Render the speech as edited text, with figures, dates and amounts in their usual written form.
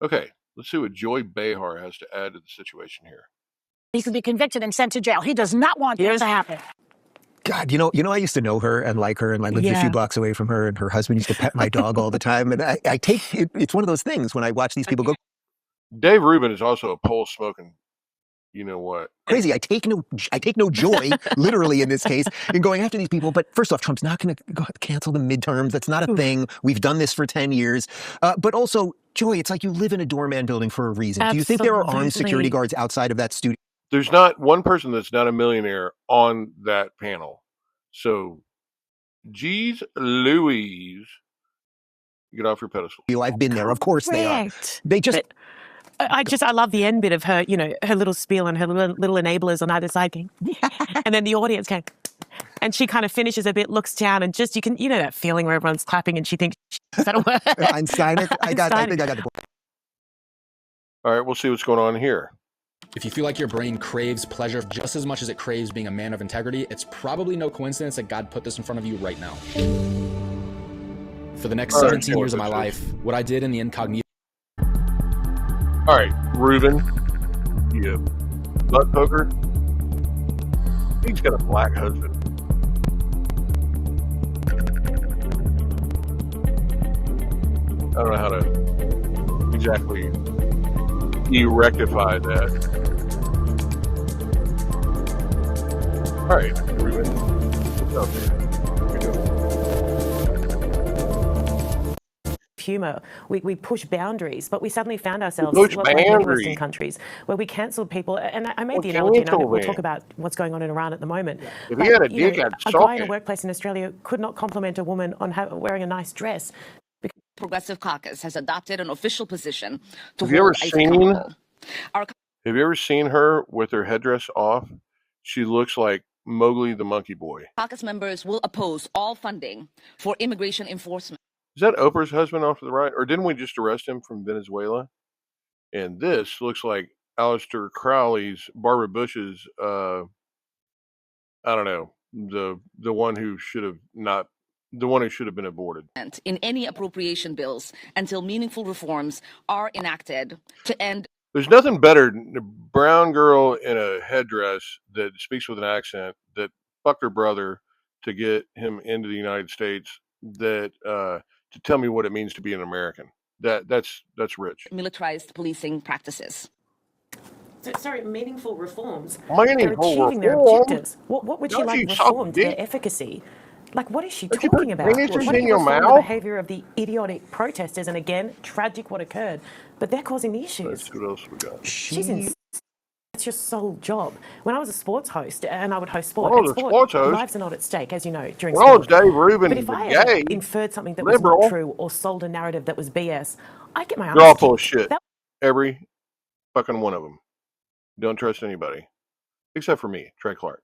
Okay, let's see what Joy Behar has to add to the situation here. He could be convicted and sent to jail. He does not want this to happen. God, I used to know her and like her, and I lived a few blocks away from her, and her husband used to pet my dog all the time. And I take it, it's one of those things when I watch these people go Dave Ruben is also a pole smoking. You know what? crazy. I take no joy, literally in this case, in going after these people. But first off, Trump's not going to cancel the midterms. That's not a thing. We've done this for 10 years. But also, Joy, it's like you live in a doorman building for a reason. Absolutely. Do you think there are armed security guards outside of that studio? There's not one person that's not a millionaire on that panel. So, geez Louise, get off your pedestal. I've been there. Of course they are. They just... I love the end bit of her, her little spiel and her little enablers on either side going, and then the audience going, and she kind of finishes a bit, looks down, and just, that feeling where everyone's clapping and she thinks, that'll work. Einstein, I think I got the point. All right, we'll see what's going on here. If you feel like your brain craves pleasure just as much as it craves being a man of integrity, it's probably no coincidence that God put this in front of you right now. For the next 17 years of my life, what I did in the incognito. All right, Ruben, you butt poker. He's got a black husband. I don't know how to exactly rectify that. All right, Ruben, what's up there? Humor. We push boundaries, but we suddenly found ourselves like many Western countries where we cancelled people. And I made the analogy, and we'll talk about what's going on in Iran at the moment. If he had a dick, I'd a guy in a workplace in Australia could not compliment a woman on wearing a nice dress. Progressive Caucus has adopted an official position to Have you ever seen her with her headdress off? She looks like Mowgli the Monkey Boy. Caucus members will oppose all funding for immigration enforcement. Is that Oprah's husband off to the right? Or didn't we just arrest him from Venezuela? And this looks like Aleister Crowley's, Barbara Bush's, I don't know, the one who should have been aborted. In any appropriation bills until meaningful reforms are enacted to end. There's nothing better than a brown girl in a headdress that speaks with an accent that fucked her brother to get him into the United States that to tell me what it means to be an American. That's rich. Militarized policing practices. Sorry, meaningful reforms. They're achieving their objectives. What would she like reform to their efficacy? Like, what is she talking about? The behavior of the idiotic protesters, and again, tragic what occurred, but they're causing the issues. What else we got? That's your sole job. When I was a sports host, and I would host sport, lives are not at stake, as you know, during sport. Dave Ruben, but if I inferred something that was not true or sold a narrative that was BS, I'd get my They're all full of shit. Every fucking one of them. Don't trust anybody. Except for me, Trey Clark.